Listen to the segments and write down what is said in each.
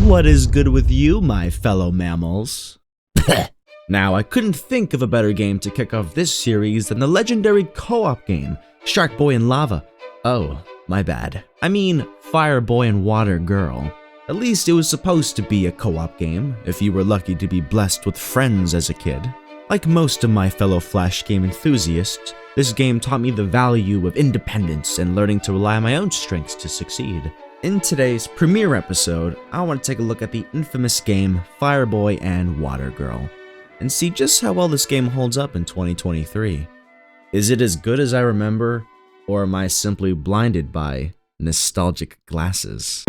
What is good with you, my fellow mammals? Now, I couldn't think of a better game to kick off this series than the legendary co-op game, Fireboy and Lava. Oh, my bad. I mean, Fireboy and Watergirl. At least it was supposed to be a co-op game, if you were lucky to be blessed with friends as a kid. Like most of my fellow Flash game enthusiasts, this game taught me the value of independence and learning to rely on my own strengths to succeed. In today's premiere episode, I want to take a look at the infamous game Fireboy and Watergirl, and see just how well this game holds up in 2023. Is it as good as I remember, or am I simply blinded by nostalgic glasses?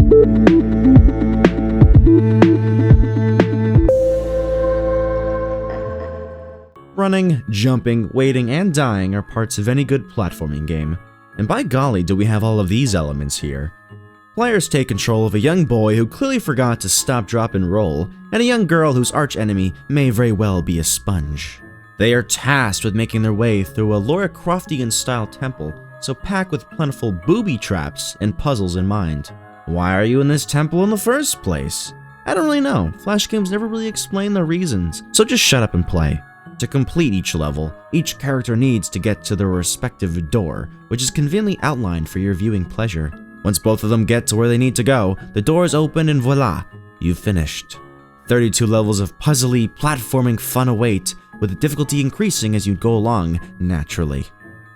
Running, jumping, waiting, and dying are parts of any good platforming game, and by golly do we have all of these elements here. Players take control of a young boy who clearly forgot to stop, drop, and roll, and a young girl whose archenemy may very well be a sponge. They are tasked with making their way through a Lara Croftian-style temple, so packed with plentiful booby traps and puzzles in mind. Why are you in this temple in the first place? I don't really know. Flash games never really explain the reasons, so just shut up and play. To complete each level, each character needs to get to their respective door, which is conveniently outlined for your viewing pleasure. Once both of them get to where they need to go, the doors open and voila, you've finished. 32 levels of puzzly, platforming fun await, with the difficulty increasing as you go along naturally.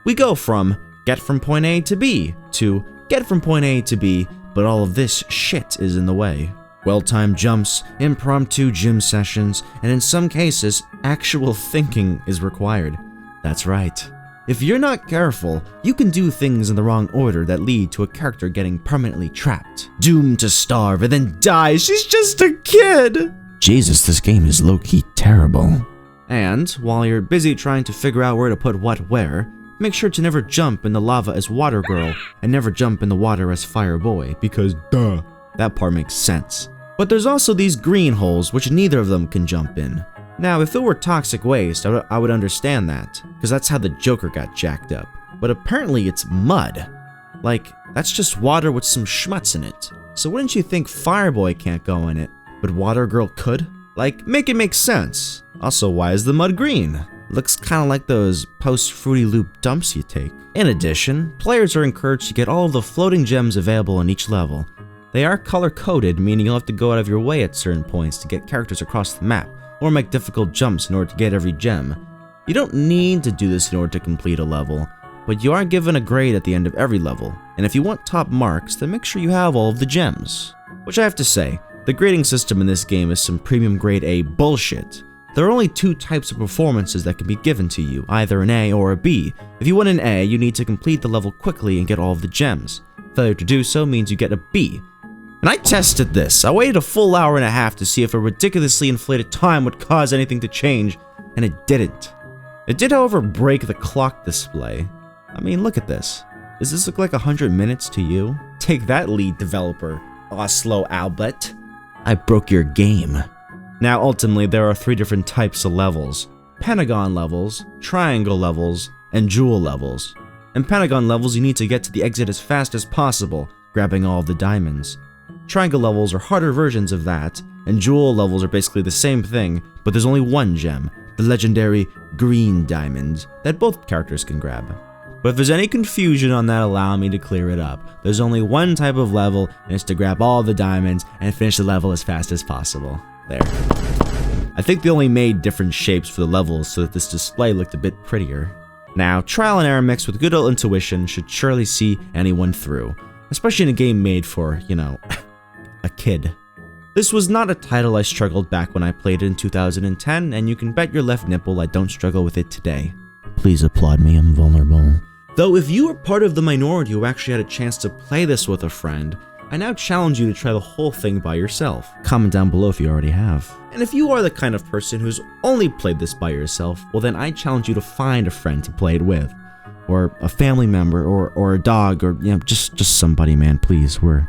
We go from get from point A to B to get from point A to B, but all of this shit is in the way. Well-timed jumps, impromptu gym sessions, and in some cases, actual thinking is required. That's right. If you're not careful, you can do things in the wrong order that lead to a character getting permanently trapped, doomed to starve, and then die. She's just a kid! Jesus, this game is low-key terrible. And while you're busy trying to figure out where to put what where, make sure to never jump in the lava as Watergirl and never jump in the water as Fireboy, because duh, that part makes sense. But there's also these green holes which neither of them can jump in. Now, if it were toxic waste, I would understand that, because that's how the Joker got jacked up. But apparently it's mud. Like, that's just water with some schmutz in it. So wouldn't you think Fireboy can't go in it, but Watergirl could? Like, make it make sense. Also, why is the mud green? Looks kinda like those post-Fruity Loop dumps you take. In addition, players are encouraged to get all of the floating gems available in each level. They are color-coded, meaning you'll have to go out of your way at certain points to get characters across the map, or make difficult jumps in order to get every gem. You don't need to do this in order to complete a level, but you are given a grade at the end of every level, and if you want top marks, then make sure you have all of the gems. Which I have to say, the grading system in this game is some premium grade A bullshit. There are only two types of performances that can be given to you, either an A or a B. If you want an A, you need to complete the level quickly and get all of the gems. Failure to do so means you get a B. And I tested this. I waited a full hour and a half to see if a ridiculously inflated time would cause anything to change, and it didn't. It did, however, break the clock display. I mean, look at this. Does this look like 100 minutes to you? Take that, lead developer, Oslo Albert. I broke your game. Now, ultimately, there are three different types of levels: Pentagon levels, Triangle levels, and Jewel levels. In Pentagon levels, you need to get to the exit as fast as possible, grabbing all of the diamonds. Triangle levels are harder versions of that, and Jewel levels are basically the same thing, but there's only one gem, the legendary green diamond, that both characters can grab. But if there's any confusion on that, allow me to clear it up. There's only one type of level, and it's to grab all the diamonds and finish the level as fast as possible. There. I think they only made different shapes for the levels so that this display looked a bit prettier. Now, trial and error mixed with good old intuition should surely see anyone through, especially in a game made for, you know, a kid. This was not a title I struggled back when I played it in 2010, and you can bet your left nipple I don't struggle with it today. Please applaud me, I'm vulnerable. Though if you were part of the minority who actually had a chance to play this with a friend, I now challenge you to try the whole thing by yourself. Comment down below if you already have. And if you are the kind of person who's only played this by yourself, well then I challenge you to find a friend to play it with. Or a family member, or a dog, or, you know, just somebody, man, please, we're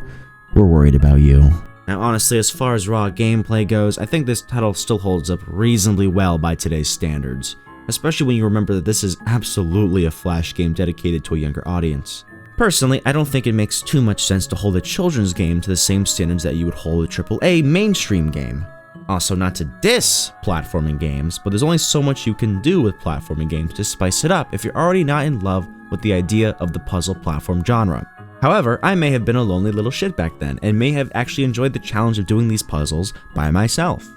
worried about you. Now honestly, as far as raw gameplay goes, I think this title still holds up reasonably well by today's standards, especially when you remember that this is absolutely a Flash game dedicated to a younger audience. Personally, I don't think it makes too much sense to hold a children's game to the same standards that you would hold a AAA mainstream game. Also, not to diss platforming games, but there's only so much you can do with platforming games to spice it up if you're already not in love with the idea of the puzzle platform genre. However, I may have been a lonely little shit back then, and may have actually enjoyed the challenge of doing these puzzles by myself.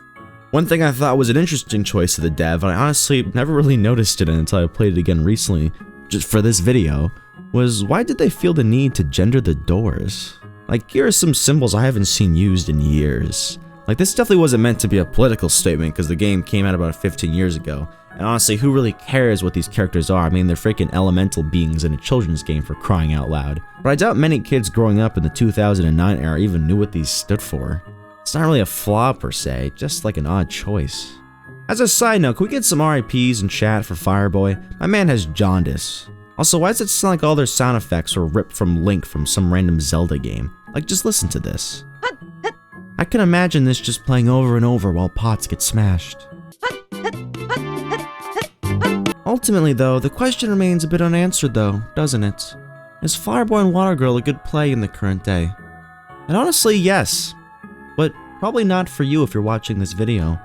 One thing I thought was an interesting choice of the dev, and I honestly never really noticed it until I played it again recently, just for this video, was why did they feel the need to gender the doors? Like, here are some symbols I haven't seen used in years. Like, this definitely wasn't meant to be a political statement because the game came out about 15 years ago. And honestly, who really cares what these characters are? I mean, they're freaking elemental beings in a children's game, for crying out loud. But I doubt many kids growing up in the 2009 era even knew what these stood for. It's not really a flaw per se, just like an odd choice. As a side note, can we get some RIPs in chat for Fireboy? My man has jaundice. Also, why does it sound like all their sound effects were ripped from Link from some random Zelda game? Like, just listen to this. I can imagine this just playing over and over while pots get smashed. Ultimately though, the question remains a bit unanswered though, doesn't it? Is Fireboy and Watergirl a good play in the current day? And honestly, yes. But probably not for you if you're watching this video.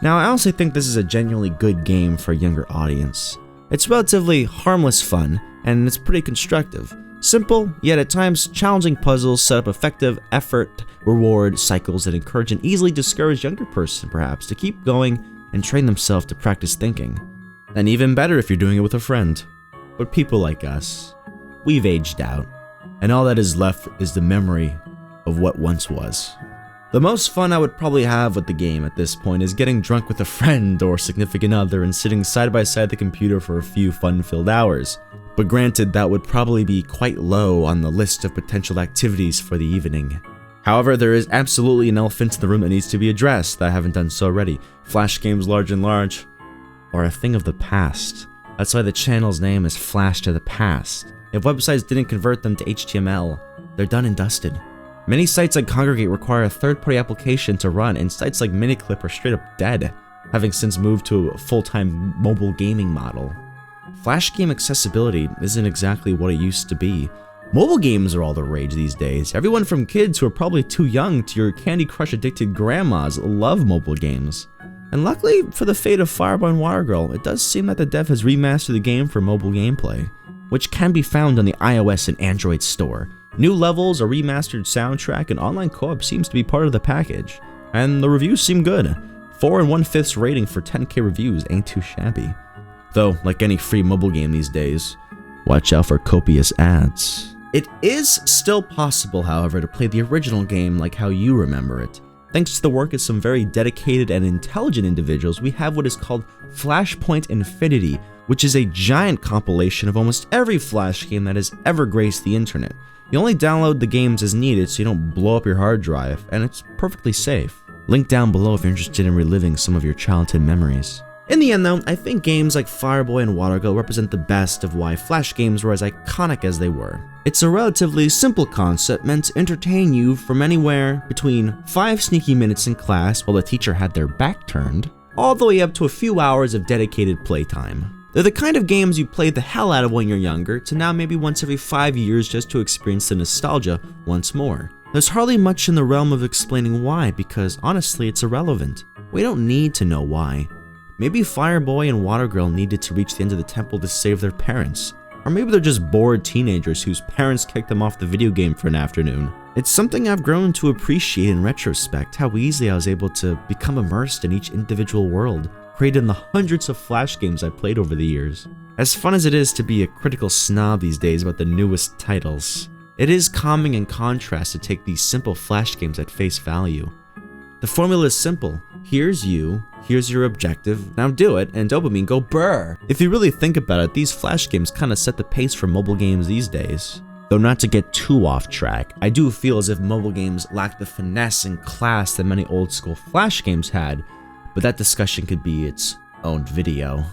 Now, I honestly think this is a genuinely good game for a younger audience. It's relatively harmless fun, and it's pretty constructive. Simple, yet at times challenging puzzles set up effective effort-reward cycles that encourage an easily discouraged younger person, perhaps, to keep going and train themselves to practice thinking. And even better if you're doing it with a friend. But people like us, we've aged out, and all that is left is the memory of what once was. The most fun I would probably have with the game at this point is getting drunk with a friend or significant other and sitting side by side the computer for a few fun-filled hours. But granted, that would probably be quite low on the list of potential activities for the evening. However, there is absolutely an elephant in the room that needs to be addressed that I haven't done so already. Flash games large and large are a thing of the past. That's why the channel's name is Flash to the Past. If websites didn't convert them to HTML, they're done and dusted. Many sites like Congregate require a third-party application to run, and sites like Miniclip are straight up dead, having since moved to a full-time mobile gaming model. Flash game accessibility isn't exactly what it used to be. Mobile games are all the rage these days. Everyone from kids who are probably too young to your Candy Crush addicted grandmas love mobile games. And luckily for the fate of Fireboy and Watergirl, it does seem that the dev has remastered the game for mobile gameplay, which can be found on the iOS and Android store. New levels, a remastered soundtrack, and online co-op seems to be part of the package. And the reviews seem good. 4 1/5 rating for 10K reviews ain't too shabby. Though, like any free mobile game these days, watch out for copious ads. It is still possible, however, to play the original game like how you remember it. Thanks to the work of some very dedicated and intelligent individuals, we have what is called Flashpoint Infinity, which is a giant compilation of almost every Flash game that has ever graced the internet. You only download the games as needed so you don't blow up your hard drive, and it's perfectly safe. Link down below if you're interested in reliving some of your childhood memories. In the end though, I think games like Fireboy and Watergirl represent the best of why Flash games were as iconic as they were. It's a relatively simple concept meant to entertain you from anywhere between 5 sneaky minutes in class while the teacher had their back turned, all the way up to a few hours of dedicated playtime. They're the kind of games you played the hell out of when you're younger, to now maybe once every 5 years just to experience the nostalgia once more. There's hardly much in the realm of explaining why, because honestly it's irrelevant. We don't need to know why. Maybe Fireboy and Watergirl needed to reach the end of the temple to save their parents. Or maybe they're just bored teenagers whose parents kicked them off the video game for an afternoon. It's something I've grown to appreciate in retrospect, how easily I was able to become immersed in each individual world, created in the hundreds of Flash games I played over the years. As fun as it is to be a critical snob these days about the newest titles, it is calming in contrast to take these simple Flash games at face value. The formula is simple. Here's you, here's your objective, now do it, and dopamine go brr. If you really think about it, these Flash games kinda set the pace for mobile games these days. Though not to get too off track, I do feel as if mobile games lack the finesse and class that many old school Flash games had, but that discussion could be its own video.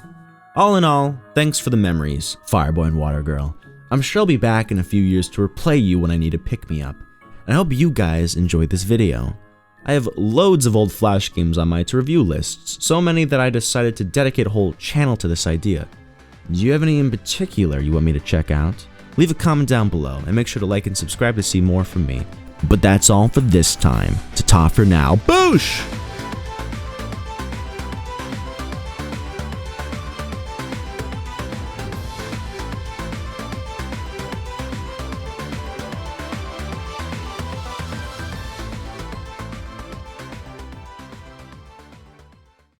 All in all, thanks for the memories, Fireboy and Watergirl. I'm sure I'll be back in a few years to replay you when I need a pick-me-up, and I hope you guys enjoyed this video. I have loads of old Flash games on my to-review lists, so many that I decided to dedicate a whole channel to this idea. Do you have any in particular you want me to check out? leave a comment down below, and make sure to like and subscribe to see more from me. But that's all for this time. Ta-ta for now. Boosh!